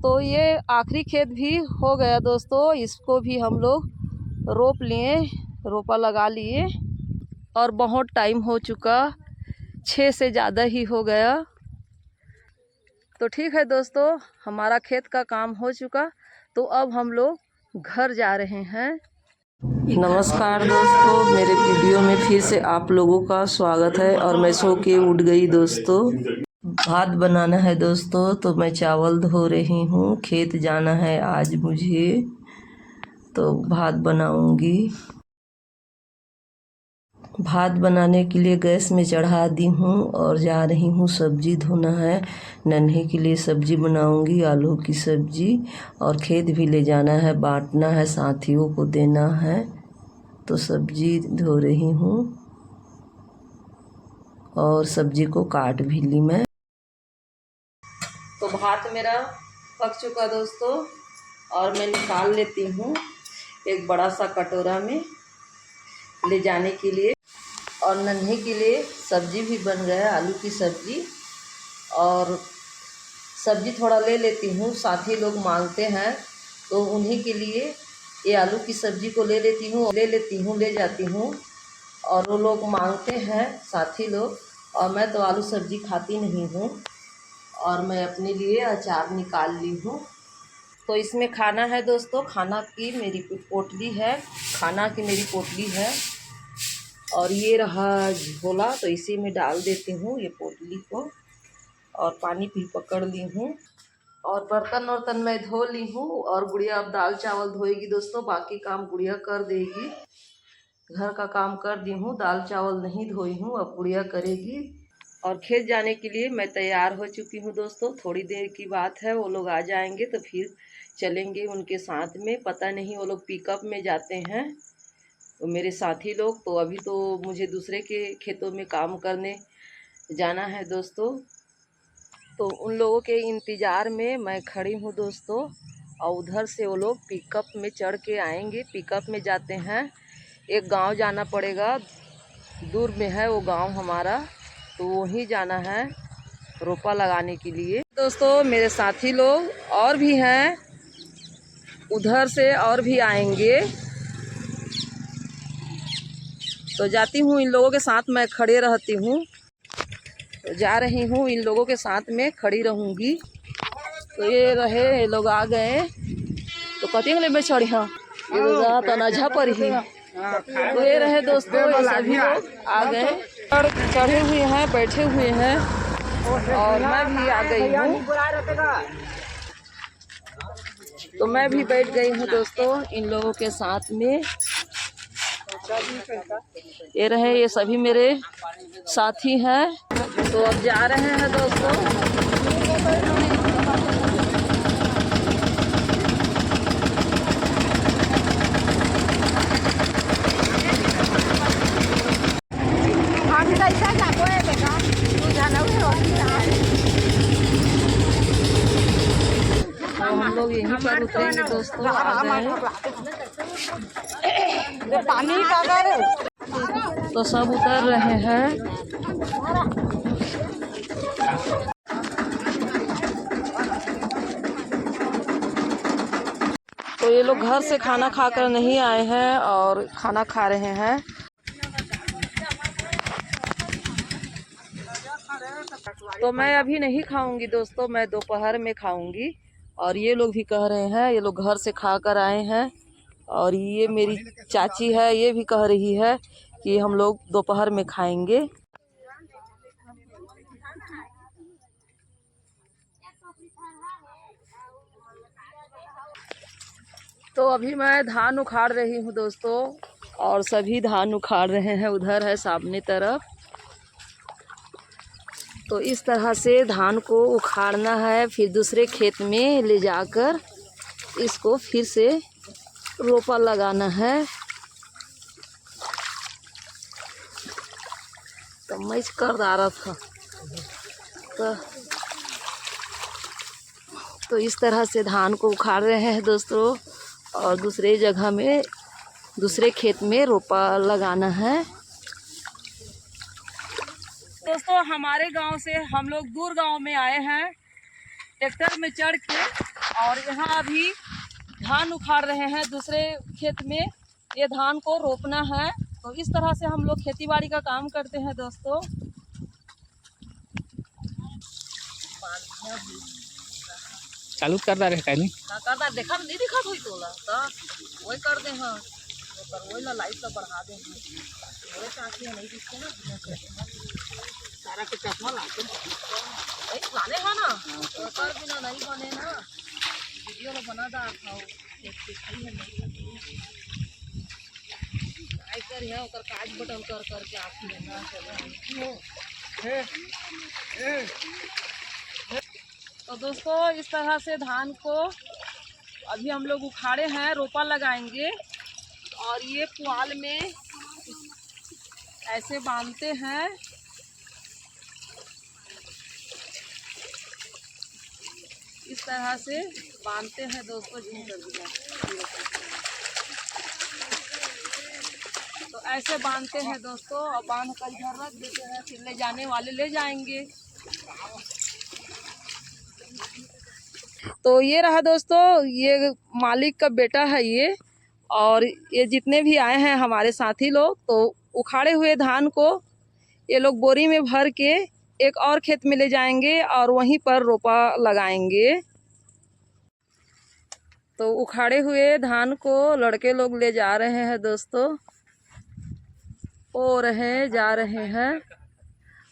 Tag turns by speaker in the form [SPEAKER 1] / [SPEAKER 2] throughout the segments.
[SPEAKER 1] तो ये आखिरी खेत भी हो गया दोस्तों, इसको भी हम लोग रोप लिए, रोपा लगा लिए और बहुत टाइम हो चुका, 6 से ज़्यादा ही हो गया। तो ठीक है दोस्तों, हमारा खेत का काम हो चुका, तो अब हम लोग घर जा रहे हैं। नमस्कार दोस्तों, मेरे वीडियो में फिर से आप लोगों का स्वागत है। और मैं सो के उठ गई दोस्तों। भात बनाना है दोस्तों, तो मैं चावल धो रही हूँ। खेत जाना है आज मुझे, तो भात बनाऊंगी। भात बनाने के लिए गैस में चढ़ा दी हूँ और जा रही हूँ सब्जी धोना है। नन्हे के लिए सब्जी बनाऊंगी, आलू की सब्जी। और खेत भी ले जाना है, बांटना है, साथियों को देना है। तो सब्जी धो रही हूँ और सब्जी को काट भी ली मैं। तो भात मेरा पक चुका दोस्तों, और मैं निकाल लेती हूँ एक बड़ा सा कटोरा में ले जाने के लिए। और नन्हे के लिए सब्जी भी बन गया, आलू की सब्जी। और सब्जी थोड़ा ले लेती हूँ, साथी लोग मांगते हैं तो उन्हीं के लिए ये आलू की सब्जी को ले जाती हूँ। और वो लोग मांगते हैं साथी लोग, और मैं तो आलू सब्जी खाती नहीं हूँ। और मैं अपने लिए अचार निकाल ली हूँ। तो इसमें खाना है दोस्तों, खाना की मेरी पोटली है, खाना की मेरी पोटली है। और ये रहा झोला, तो इसी में डाल देती हूँ ये पोटली को। और पानी भी पकड़ ली हूँ, और बर्तन वर्तन मैं धो ली हूँ। और गुड़िया अब दाल चावल धोएगी दोस्तों, बाकी काम गुड़िया कर देगी। घर का काम कर दी हूँ, दाल चावल नहीं धोई हूँ, अब गुड़िया करेगी। और खेत जाने के लिए मैं तैयार हो चुकी हूँ दोस्तों। थोड़ी देर की बात है, वो लोग आ जाएंगे तो फिर चलेंगे उनके साथ में। पता नहीं वो लोग पिकअप में जाते हैं तो मेरे साथी लोग। तो अभी तो मुझे दूसरे के खेतों में काम करने जाना है दोस्तों। तो उन लोगों के इंतज़ार में मैं खड़ी हूँ दोस्तों। और उधर से वो लोग पिकअप में चढ़ के आएंगे, पिकअप में जाते हैं। एक गांव जाना पड़ेगा, दूर में है वो गांव हमारा, तो वहीं जाना है रोपा लगाने के लिए दोस्तों। मेरे साथी लोग और भी हैं, उधर से और भी आएंगे। तो जाती हूँ, इन लोगों के साथ मैं खड़े रहती हूँ। तो जा रही हूँ, इन लोगों के साथ में खड़ी रहूँगी। तो ये रहे, ये लोग आ गए। तो कति में चढ़ी हाँ, ये तनाझा पर ही। तो ये रहे दोस्तों, ये सभी लोग आ गए और चढ़े हुए हैं, बैठे हुए हैं। और मैं भी आ गई हूँ, तो मैं भी बैठ गई हूँ दोस्तों इन लोगों के साथ में। ये रहे, ये सभी मेरे साथी हैं। तो अब जा रहे हैं दोस्तों। तो हम लोग यहीं पर उतरेंगे दोस्तों, आ गए। पानी का तो सब उतर रहे हैं। तो ये लोग घर से खाना खाकर नहीं आए हैं और खाना खा रहे हैं। तो मैं अभी नहीं खाऊंगी दोस्तों, मैं दोपहर में खाऊंगी। और ये लोग भी कह रहे हैं, ये लोग घर से खा कर आए हैं। और ये मेरी चाची है, ये भी कह रही है कि हम लोग दोपहर में खाएंगे। तो अभी मैं धान उखाड़ रही हूँ दोस्तों, और सभी धान उखाड़ रहे हैं, उधर है सामने तरफ। तो इस तरह से धान को उखाड़ना है, फिर दूसरे खेत में ले जाकर इसको फिर से रोपा लगाना है। तो मैं कर रहा था तो इस तरह से धान को उखाड़ रहे हैं दोस्तों, और दूसरे जगह में, दूसरे खेत में रोपा लगाना है दोस्तों। हमारे गांव से हम लोग दूर गांव में आए हैं ट्रैक्टर में चढ़ के। और यहाँ अभी धान उखाड़ रहे हैं दूसरे खेत में। ये धान को रोपना है। तो इस तरह से हम लोग खेती बाड़ी का काम करते हैं दोस्तों।
[SPEAKER 2] चालू कर रहा है नहीं
[SPEAKER 1] करता देखा नहीं दिखा कोई तोला तो वही कर दे। हाँ तो वही ला लाइट तो बढ़ा दे। थोड़े से आँखें नहीं दिखते ना सारा के चश्मा लाते लाने है ना तो कर बिना नहीं बने ना। वीडियो में बना दा खाओ कर है और काज बटन कर करके आँखें ना चले। तो दोस्तों इस तरह से धान को अभी हम लोग उखाड़े हैं, रोपा लगाएंगे। और ये पुआल में ऐसे बांधते हैं। इस तरह से बांधते हैं दोस्तों। तो ऐसे बांधते हैं दोस्तों और बांध कर इधर रख देते हैं। फिर ले जाने वाले ले जाएंगे। तो ये रहा दोस्तों, ये मालिक का बेटा है ये। और ये जितने भी आए हैं हमारे साथी लोग, तो उखाड़े हुए धान को ये लोग बोरी में भर के एक और खेत में ले जाएंगे और वहीं पर रोपा लगाएंगे। तो उखाड़े हुए धान को लड़के लोग ले जा रहे हैं दोस्तों। जा रहे हैं।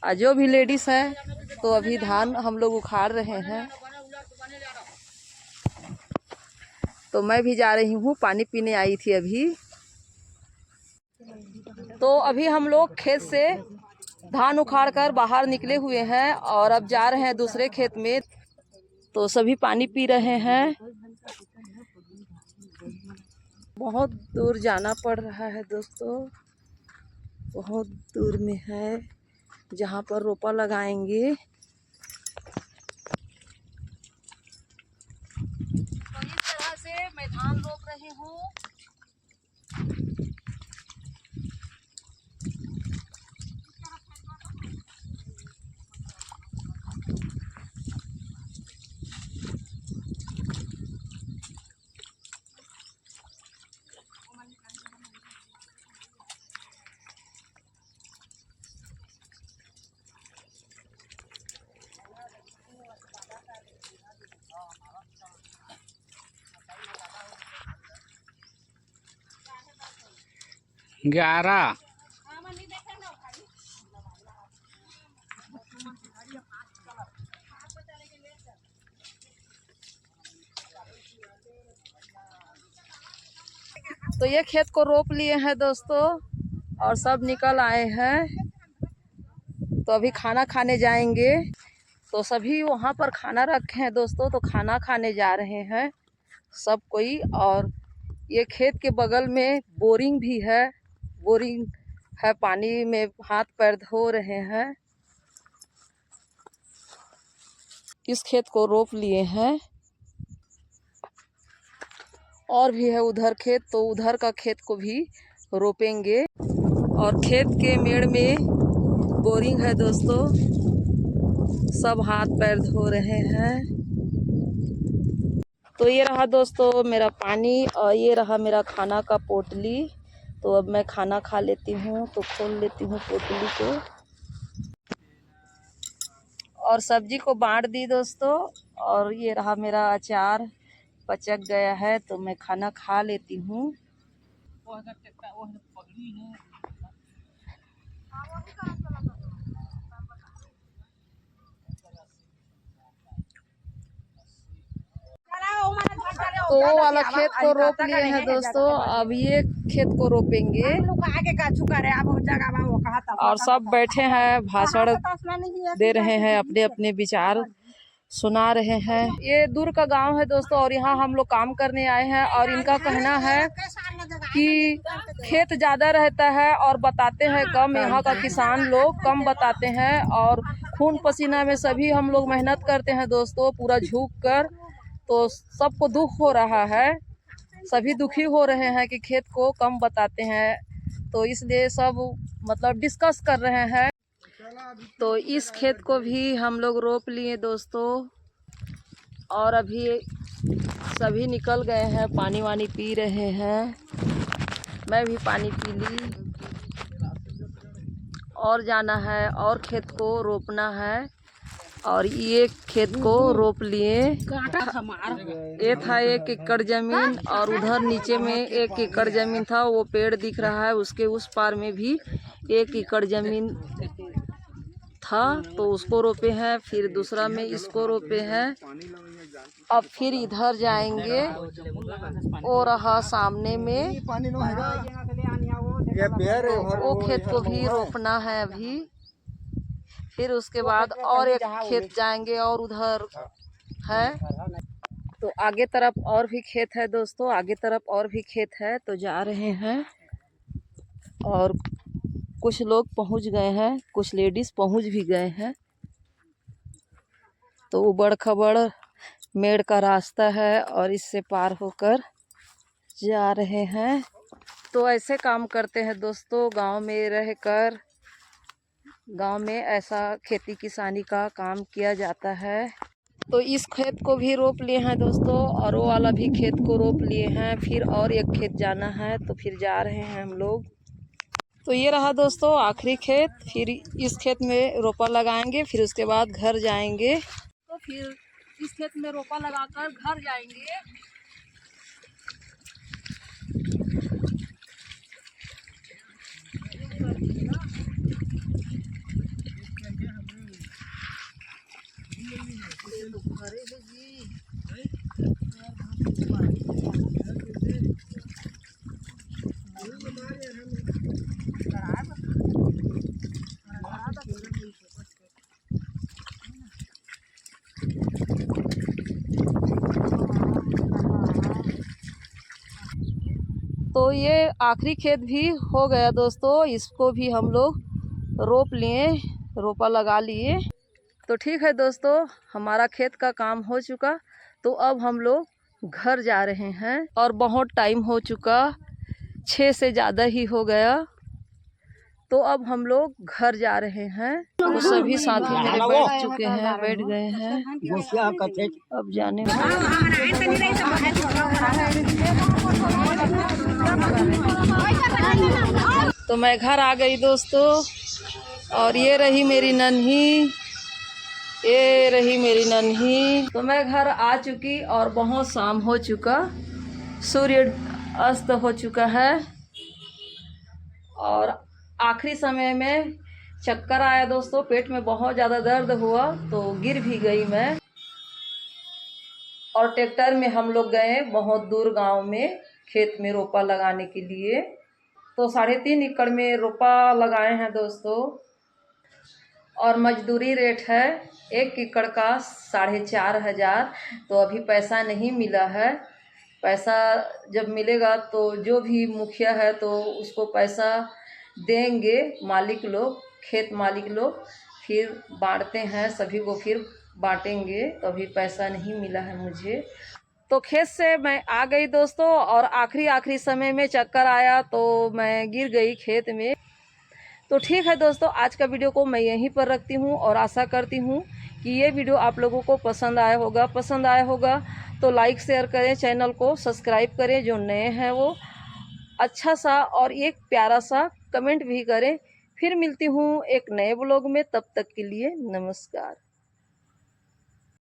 [SPEAKER 1] और जो भी लेडीज़ है तो अभी धान हम लोग उखाड़ रहे हैं। तो मैं भी जा रही हूँ, पानी पीने आई थी अभी। तो अभी हम लोग खेत से धान उखाड़ कर बाहर निकले हुए हैं और अब जा रहे हैं दूसरे खेत में। तो सभी पानी पी रहे हैं। बहुत दूर जाना पड़ रहा है दोस्तों, बहुत दूर में है जहाँ पर रोपा लगाएंगे। तो इस तरह से मैं धान रोप रही हूँ।
[SPEAKER 2] ग्यारह
[SPEAKER 1] तो ये खेत को रोप लिए हैं दोस्तों और सब निकल आए हैं। तो अभी खाना खाने जाएंगे। तो सभी वहाँ पर खाना रखे हैं दोस्तों, तो खाना खाने जा रहे हैं सब कोई। और ये खेत के बगल में बोरिंग भी है, बोरिंग है, पानी में हाथ पैर धो रहे हैं। इस खेत को रोप लिए हैं। और भी है उधर खेत, तो उधर का खेत को भी रोपेंगे। और खेत के मेड़ में बोरिंग है दोस्तों, सब हाथ पैर धो रहे हैं। तो ये रहा दोस्तों मेरा पानी और ये रहा मेरा खाना का पोटली। तो अब मैं खाना खा लेती हूँ। तो खोल लेती हूँ पोटली को और सब्जी को बांट दी दोस्तों। और ये रहा मेरा अचार, पचक गया है तो मैं खाना खा लेती हूँ। तो वो वाला खेत को रोप लिए हैं दोस्तों। अब ये खेत को रोपेंगे। और सब बैठे हैं, भाषण दे रहे हैं, अपने अपने विचार सुना रहे हैं। ये दूर का गांव है दोस्तों और यहाँ हम लोग काम करने आए हैं। और इनका कहना है कि खेत ज़्यादा रहता है और बताते हैं कम। यहाँ का किसान लोग कम बताते हैं और खून पसीना में सभी हम लोग मेहनत करते हैं दोस्तों, पूरा झुक कर। तो सबको दुख हो रहा है, सभी दुखी हो रहे हैं कि खेत को कम बताते हैं। तो इसलिए सब मतलब डिस्कस कर रहे हैं। तो इस खेत को भी हम लोग रोप लिए दोस्तों। और अभी सभी निकल गए हैं, पानी वानी पी रहे हैं। मैं भी पानी पी ली। और जाना है और खेत को रोपना है। और ये खेत को रोप लिए। ये था 1 एकड़ जमीन और उधर नीचे में 1 एकड़ जमीन था, वो पेड़ दिख रहा है। उसके उस पार में भी 1 एकड़ जमीन था, तो उसको रोपे हैं। फिर दूसरा में इसको रोपे हैं। अब फिर इधर जाएंगे, वो रहा सामने में, वो खेत को भी रोपना है अभी। फिर उसके बाद और एक खेत जाएंगे और उधर है। तो आगे तरफ और भी खेत है दोस्तों, आगे तरफ और भी खेत है, तो जा रहे हैं। और कुछ लोग पहुंच गए हैं, कुछ लेडीज पहुंच भी गए हैं। तो उबड़ खबड़ मेड़ का रास्ता है और इससे पार होकर जा रहे हैं। तो ऐसे काम करते हैं दोस्तों, गांव में रहकर। गांव में ऐसा खेती किसानी का काम किया जाता है। तो इस खेत को भी रोप लिए हैं दोस्तों, और वो वाला भी खेत को रोप लिए हैं। फिर और एक खेत जाना है, तो फिर जा रहे हैं हम लोग। तो ये रहा दोस्तों आखिरी खेत। फिर इस खेत में रोपा लगाएंगे, फिर उसके बाद घर जाएंगे। तो फिर इस खेत में रोपा लगाकर घर जाएंगे। तो ये आखिरी खेत भी हो गया दोस्तों, इसको भी हम लोग रोप लिए, रोपा लगा लिए। तो ठीक है दोस्तों, हमारा खेत का काम हो चुका। तो अब हम लोग घर जा रहे हैं और बहुत टाइम हो चुका, 6 से ज़्यादा ही हो गया। तो अब हम लोग घर जा रहे हैं। तो सभी साथी मेरे बैठ चुके हैं, बैठ गए हैं। अब जाने तो मैं घर आ गई दोस्तों। और ये रही मेरी नन्ही, ये रही मेरी नन्ही। तो मैं घर आ चुकी और बहुत शाम हो चुका, सूर्य अस्त हो चुका है। और आखिरी समय में चक्कर आया दोस्तों, पेट में बहुत ज़्यादा दर्द हुआ, तो गिर भी गई मैं। और ट्रैक्टर में हम लोग गए बहुत दूर गांव में खेत में रोपा लगाने के लिए। तो 3.5 एकड़ में रोपा लगाए हैं दोस्तों। और मजदूरी रेट है 1 एकड़ का 4,500। तो अभी पैसा नहीं मिला है। पैसा जब मिलेगा तो जो भी मुखिया है तो उसको पैसा देंगे मालिक लोग, खेत मालिक लोग, फिर बांटते हैं, सभी को फिर बांटेंगे। तो अभी पैसा नहीं मिला है मुझे। तो खेत से मैं आ गई दोस्तों, और आखिरी समय में चक्कर आया तो मैं गिर गई खेत में। तो ठीक है दोस्तों, आज का वीडियो को मैं यहीं पर रखती हूँ और आशा करती हूँ कि ये वीडियो आप लोगों को पसंद आया होगा। तो लाइक शेयर करें, चैनल को सब्सक्राइब करें, जो नए हैं वो अच्छा सा और एक प्यारा सा कमेंट भी करें। फिर मिलती हूँ एक नए ब्लॉग में, तब तक के लिए नमस्कार।